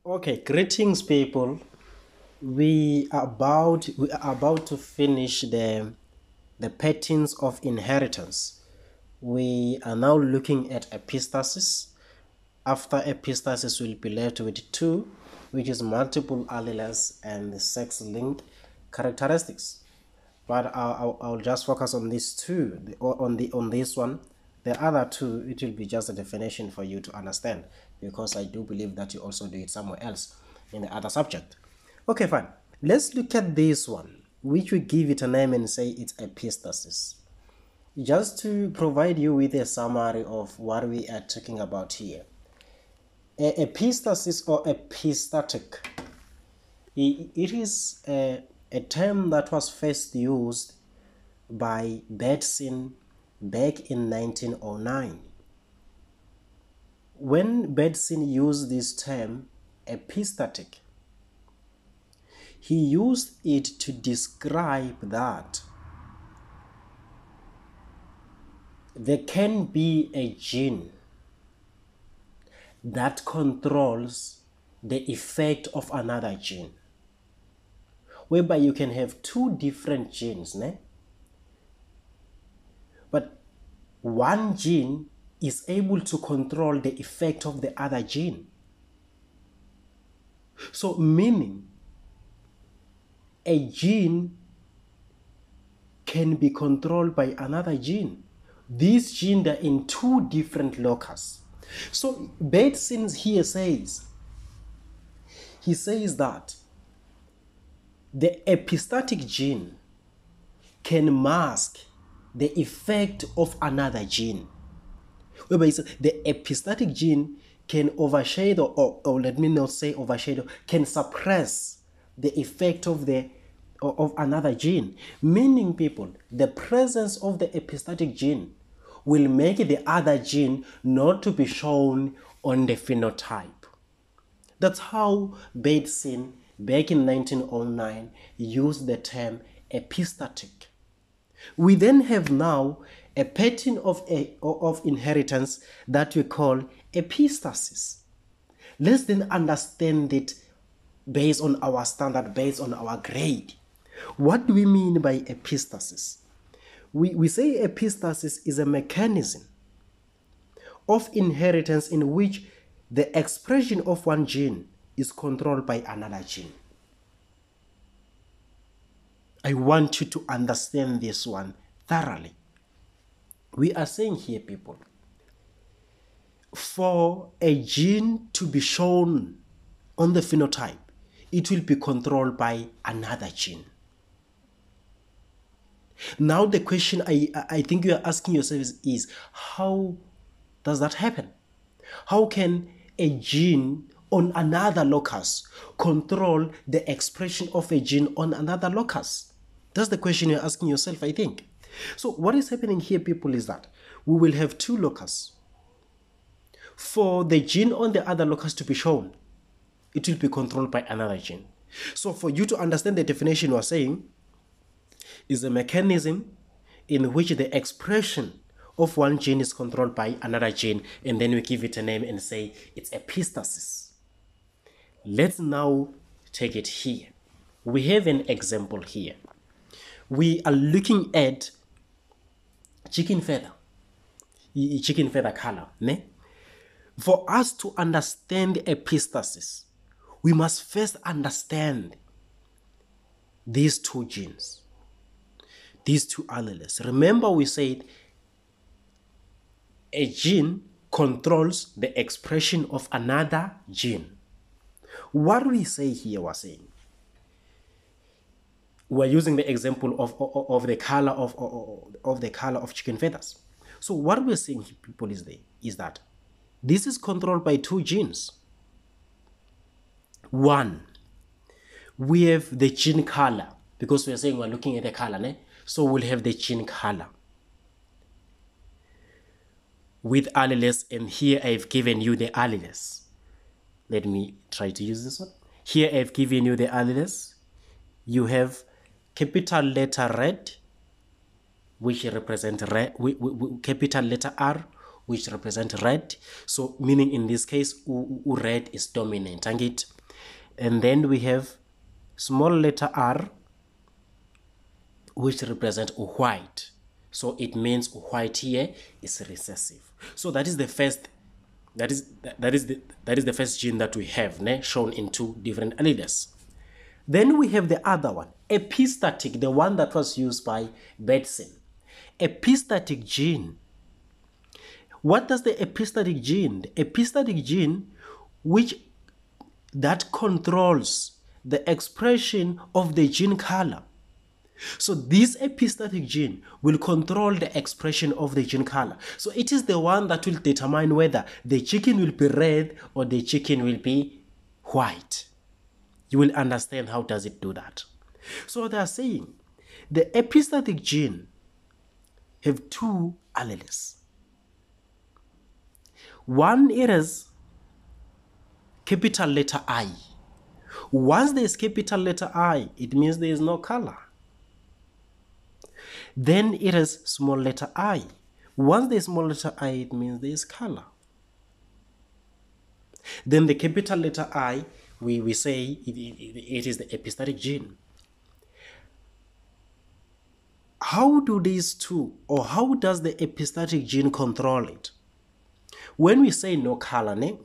Okay, greetings, people. We are about to finish the patterns of inheritance. We are now looking at epistasis. After epistasis, we'll be left with two, which is multiple alleles and the sex-linked characteristics. But I'll just focus on these two, on this one. The other two, it will be just a definition for you to understand, because I do believe that you also do it somewhere else in the other subject. Okay, fine. Let's look at this one, which we give it a name and say it's epistasis. Just to provide you with a summary of what we are talking about here. Epistasis or epistatic, it is a term that was first used by Bateson back in 1909. When Bateson used this term, epistatic, he used it to describe that there can be a gene that controls the effect of another gene, whereby you can have two different genes, but one gene is able to control the effect of the other gene. So meaning a gene can be controlled by another gene. These genes are in two different locus. So Bateson here says that the epistatic gene can mask the effect of another gene. Whereby the epistatic gene can overshadow, or let me not say overshadow, can suppress the effect of another gene. Meaning, people, the presence of the epistatic gene will make the other gene not to be shown on the phenotype. That's how Bateson, back in 1909, used the term epistatic. We then have now a pattern of inheritance that we call epistasis. Let's then understand it based on our standard, based on our grade. What do we mean by epistasis? We say epistasis is a mechanism of inheritance in which the expression of one gene is controlled by another gene. I want you to understand this one thoroughly. We are saying here, people, for a gene to be shown on the phenotype, it will be controlled by another gene. Now the question I think you are asking yourself is how does that happen? How can a gene on another locus control the expression of a gene on another locus? That's the question you're asking yourself, I think. So what is happening here, people, is that we will have two locus. For the gene on the other locus to be shown, it will be controlled by another gene. So for you to understand the definition we're saying is a mechanism in which the expression of one gene is controlled by another gene, and then we give it a name and say it's epistasis. Let's now take it here. We have an example here. We are looking at chicken feather color. For us to understand epistasis, we must first understand these two genes, these two alleles. Remember, we said a gene controls the expression of another gene. What we say here, we're using the example of the color of the color of chicken feathers. So what we're saying here, people, is that this is controlled by two genes. One, we have the gene color, because we're saying we're looking at the color, so we'll have the gene color with alleles, and here I've given you the alleles. Let me try to use this one. Here I've given you the alleles. You have capital letter red, which represents red, capital letter R, which represent red. So meaning in this case, red is dominant. And then we have small letter r, which represent white. So it means white here is recessive. So that is the first. That is the first gene that we have, shown in two different alleles. Then we have the other one, epistatic, the one that was used by Betson. Epistatic gene. What does the epistatic gene? The epistatic gene, that controls the expression of the gene color. So this epistatic gene will control the expression of the gene color. So it is the one that will determine whether the chicken will be red or the chicken will be white. You will understand how does it do that. So they are saying the epistatic gene have two alleles. One is capital letter I. Once there is capital letter I, it means there is no color. Then it is small letter I. Once there is small letter I, it means there is color. Then the capital letter I, we say it is the epistatic gene. How do these two, or how does the epistatic gene control it? When we say no color, in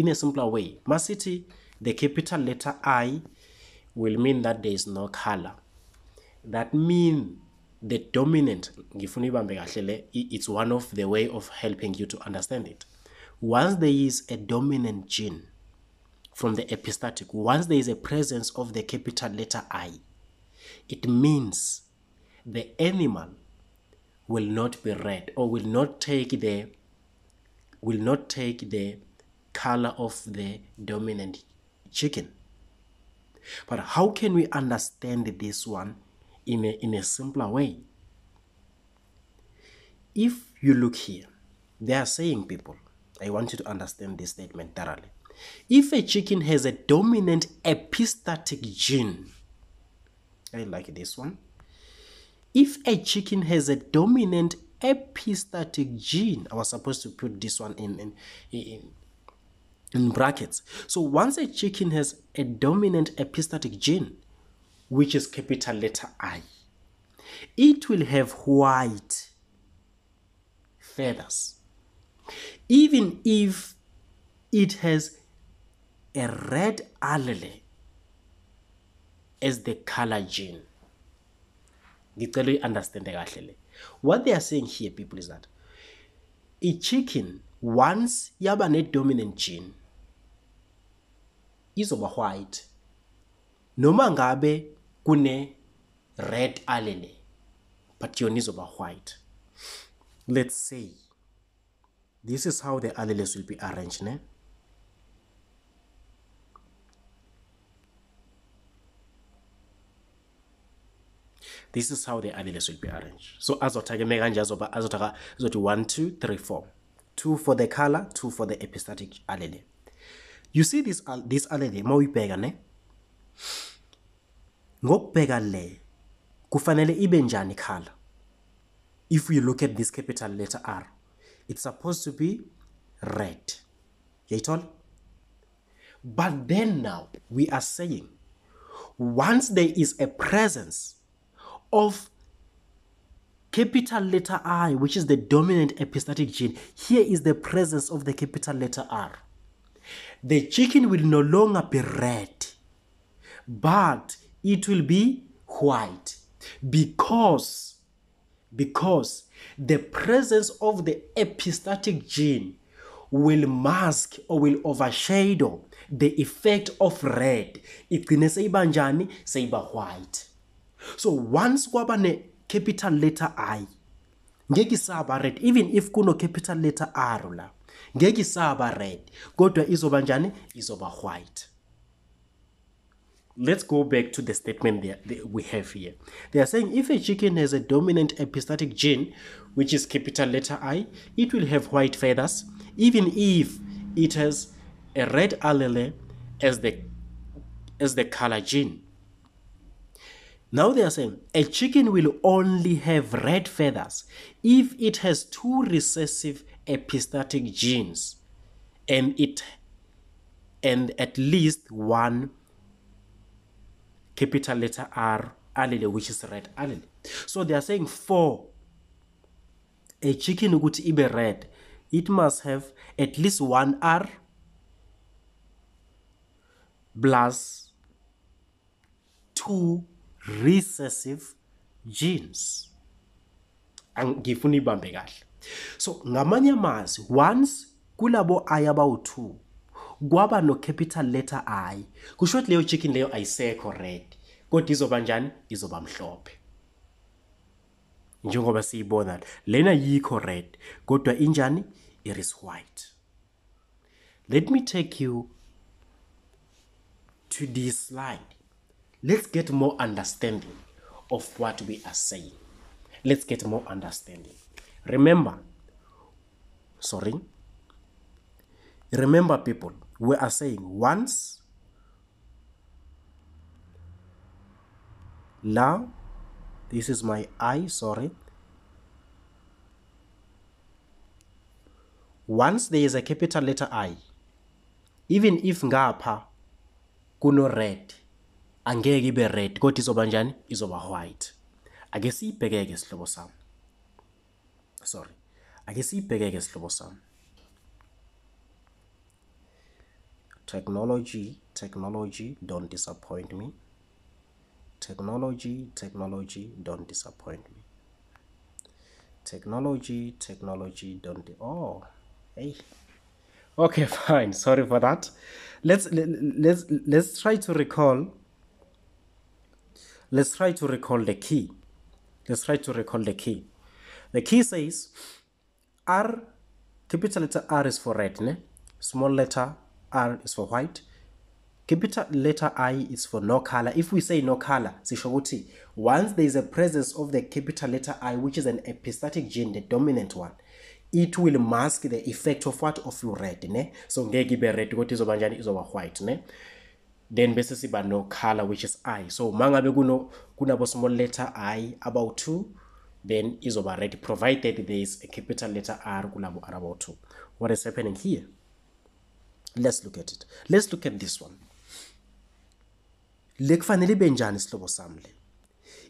a simpler way, masiti, the capital letter I will mean that there is no color. That means the dominant, it's one of the way of helping you to understand it. Once there is a dominant gene from the epistatic, once there is a presence of the capital letter I, it means the animal will not be red, or will not take the color of the dominant chicken. But how can we understand this one in a simpler way? If you look here, they are saying, people, I want you to understand this statement thoroughly. If a chicken has a dominant epistatic gene, I like this one. If a chicken has a dominant epistatic gene, I was supposed to put this one in brackets. So once a chicken has a dominant epistatic gene, which is capital letter I, it will have white feathers, even if it has a red allele as the color gene. What they are saying here, people, is that a chicken, once yaba ne dominant gene, izoba white. Noma ngabe kune red allele, but yona izoba white. Let's say this is how the alleles will be arranged, ne? This is how the alleles will be arranged. So azotake mekanje azotaka 1 2 3 4. 2 for the color, 2 for the epistatic allele. You see this allele mawuyibheka, ne? Ngokubheka le kufanele ibe njani color. If we look at this capital letter R, it's supposed to be red. Yayithola? But then now we are saying, once there is a presence of capital letter I, which is the dominant epistatic gene, here is the presence of the capital letter R. The chicken will no longer be red, but it will be white, because the presence of the epistatic gene will mask or will overshadow the effect of red. Igcine seyiba njani? Seyiba white. So once kwaba ne capital letter I, ngeke isaba red, even if kuno capital letter R la, ngeke isaba red, kodwa izoba njani? Izoba white. Let's go back to the statement we have here. They are saying if a chicken has a dominant epistatic gene, which is capital letter I, it will have white feathers, even if it has a red allele as the color gene. Now they are saying a chicken will only have red feathers if it has two recessive epistatic genes and at least one capital letter R allele, which is red allele. So they are saying for a chicken ukuthi ibe red, it must have at least one R plus two recessive genes. Angifuna ibambe kahle. So ngamanye amazwi, once kulabo I abawu-2 kwaba no capital letter I, kusho ukuthi leyo chicken leyo ayisekho red, kodwa izoba njani? Izoba mhlophe. Njengoba siyibona lena yikho red, kodwa injani? It is white. Let me take you to this slide. Let's get more understanding of what we are saying. Let's get more understanding. Remember people, we are saying once now, this is my I, once there is a capital letter I, even if ngapha kuno red, angeke ibe red, kodwa izoba njani? Izoba white. Ake siyibhekeke sihlobo sami. Ake siyibhekeke sihlobo sami. Technology, don't disappoint me. Technology, don't disappoint me. Technology, don't. Oh, hey. Okay, fine. Sorry for that. Let's try to recall. Let's try to recall the key. The key says R, capital letter R is for red, ne? Small letter R is for white. Capital letter I is for no color. If we say no color, once there is a presence of the capital letter I, which is an epistatic gene, the dominant one, it will mask the effect of what? Of red, ne? So ngeke ibe red, kodwa izoba njani? Izoba white, ne? Then bese siba no color, which is I. So mangabe kunabo small letter I about 2, then izoba red, provided there is a capital letter R kulabo about 2. What is happening here? Let's look at it. Let's look at this one. Lekufanele benjani sihlobo sami le.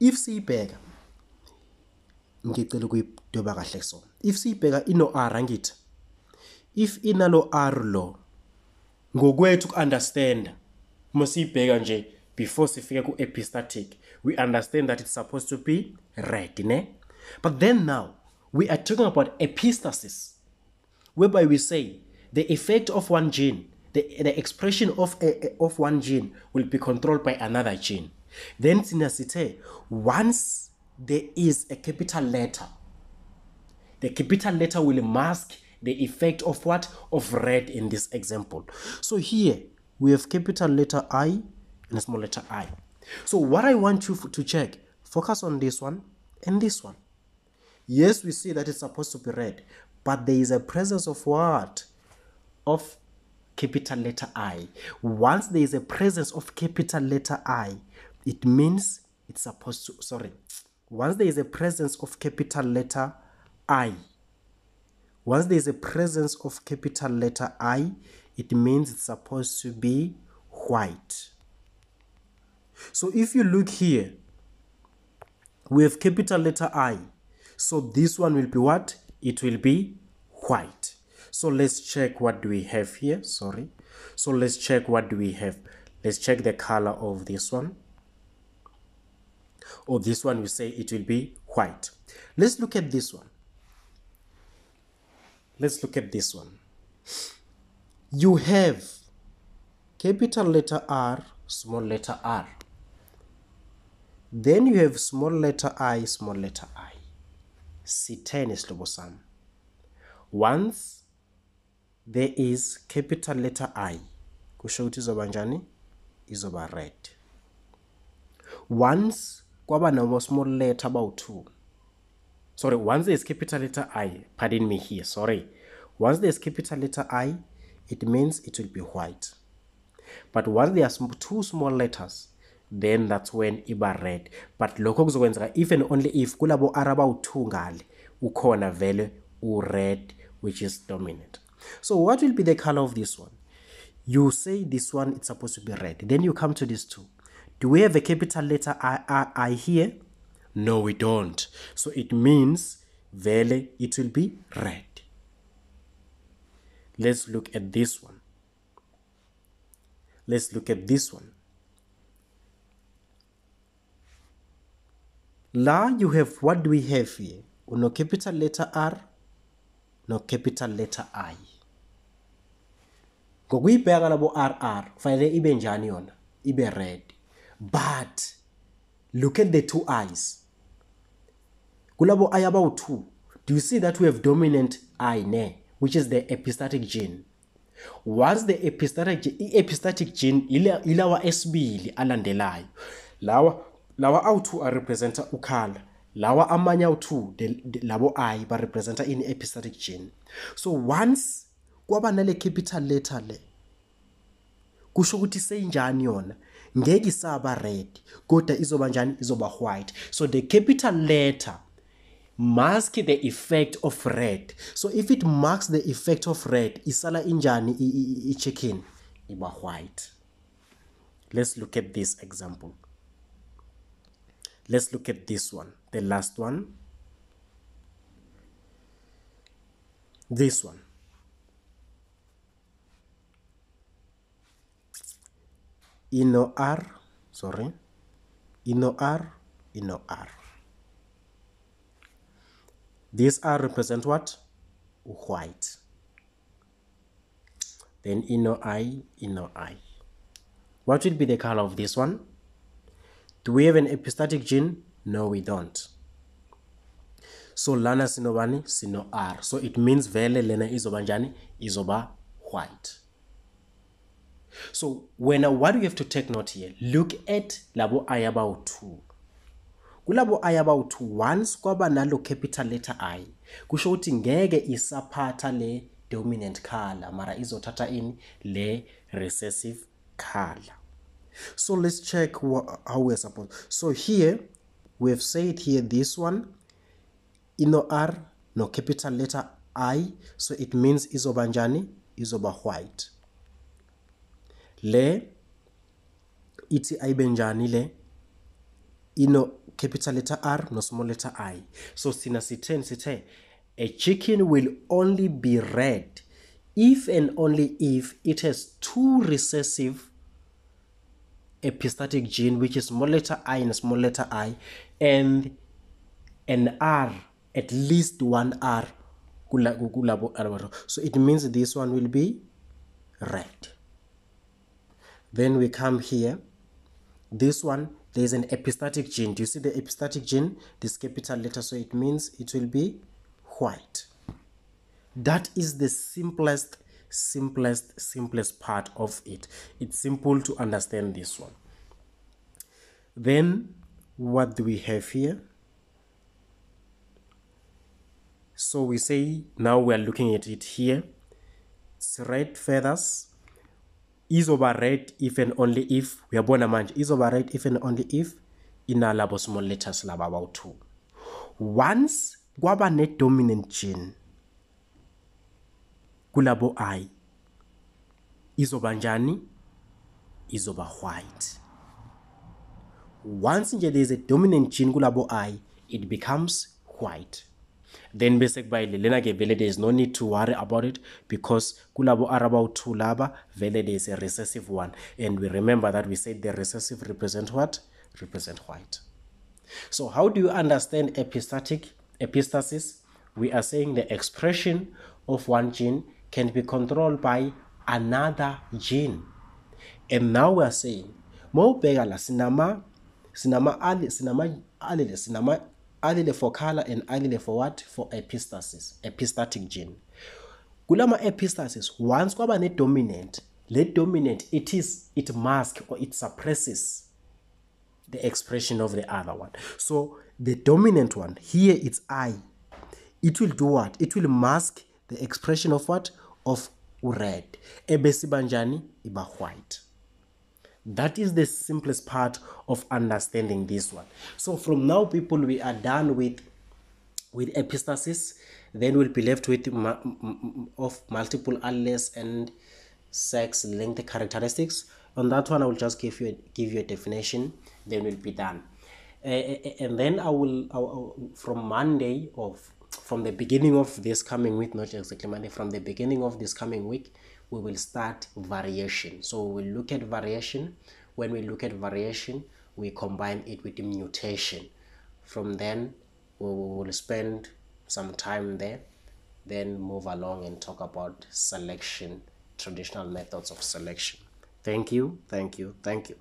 If siyibheka ngicela ukuyidweba kahle so. If siyibheka ino R angithi. If inalo R lo ngokwethu understand masibheka nje before sifike ku epistatic, we understand that it's supposed to be red, ne? But then now we are talking about epistasis, whereby we say the effect of one gene, the expression of one gene will be controlled by another gene. Then sinasite, once there is a capital letter, the capital letter will mask the effect of what? Of red in this example. So here we have capital letter I and a small letter I. So what I want you to check, focus on this one and this one. Yes, we see that it's supposed to be red, but there is a presence of what? Of capital letter I. Once there is a presence of capital letter I, it means it's supposed to, once there is a presence of capital letter I, once there is a presence of capital letter I, it means it's supposed to be white. So if you look here, we have capital letter I. So this one will be what? It will be white. So let's check what do we have here. So let's check what do we have. Let's check the color of this one. Or this one we say it will be white. Let's look at this one. Let's look at this one. You have capital letter R, small letter r. Then you have small letter I, small letter I. C10 is lobosam. Once there is capital letter I, kusho ukuthi izoba njani? Izoba red. Once kwaba no small letter about 2. Sorry, once there is capital letter I, pardon me here, sorry. Once there is capital letter I, it means it will be white. But once there are 2 small letters, then that's when iba red. But lokho kuzokwenzeka if and only if kulabo R abawu-2 ngale ukhona vele u-red, which is dominant. So what will be the color of this one? You say this one it's supposed to be red. Then you come to these two. Do we have a capital letter I here? No, we don't. So it means vele it will be red. Let's look at this one. Let's look at this one. La, you have, what do we have here? No capital letter R, no capital letter I. Ngokuyibheka labo RR, fanele ibe njani yona? Ibe red. But look at the two I's. Kulabo I about 2. Do you see that we have dominant I ne, which is the epistatic gene? Once the epistatic gene ilawa esibili alandelayo, lawa awu-2 representa ukhala, lawa amanye awu-2 labo I ba representa in epistatic gene. So once kwaba nale capital letter le, kusho ukuthi seyinjani yona, ngeke isaba red kodwa izoba njani, izoba white. So the capital letter mask the effect of red. So if it marks the effect of red, isala injani i-check-in iba white. Let's look at this example. Let's look at this one, the last one. This one. Ino R, sorry. Ino R, Ino R. These R represent what? White. Then Ino I, Ino I. What will be the color of this one? Do we have an epistatic gene? No, we don't. So lana sinobani, sino R. So it means vele lena izoba njani, izoba white. So when what do you have to take note here? Look at labo I about 2. Kulabo I about 2, once kwaba nalo capital letter I, kusho ukuthi ngeke isaphatha le dominant color, mara izothatha in le recessive color. So let's check how we're supposed. So here we have said here this one, ino R, no capital letter I, so it means izoba njani, izoba white. Le iti I benjani le, ino capital letter R, no small letter I. So sina site, a chicken will only be red if and only if it has 2 recessive epistatic gene, which is small letter I and small letter I, and an R, at least one R. So it means this one will be red. Then we come here. This one, there is an epistatic gene. Do you see the epistatic gene? This capital letter, so it means it will be white. That is the simplest part of it. It's simple to understand this one. Then what do we have here? So we say, now we are looking at it here. It's red feathers. Izoba red if and only if, we are born a manje, izoba red if and only if ina labo small letters laba about 2. Once kwaba ne dominant gene kulabo I, izoba njani, izoba white. Once there is a dominant gene kulabo I, it becomes white. Then basic by lena ke vele there is no need to worry about it, because kulabo are about 2 laba vele there is a recessive one, and we remember that we said the recessive represent what? Represent white. So how do you understand epistasis? We are saying the expression of one gene can be controlled by another gene. And now we are saying mo begala sinama allele for color and allele for what? For epistasis, epistatic gene. Kulama epistasis, once kwaba ne dominant, let dominant, it masks or it suppresses the expression of the other one. So the dominant one, here it's I. It will do what? It will mask the expression of what? Of red. Ebesi banjani, iba white. That is the simplest part of understanding this one. So from now, people, we are done with epistasis. Then we'll be left with of multiple alleles and sex length characteristics. On that one, I will just give you a definition. Then we'll be done. And then I will from Monday, of from the beginning of this coming week, not exactly Monday, from the beginning of this coming week, we will start variation. So we'll look at variation. When we look at variation, we combine it with mutation. From then, we will spend some time there, then move along and talk about selection, traditional methods of selection. Thank you, thank you, thank you.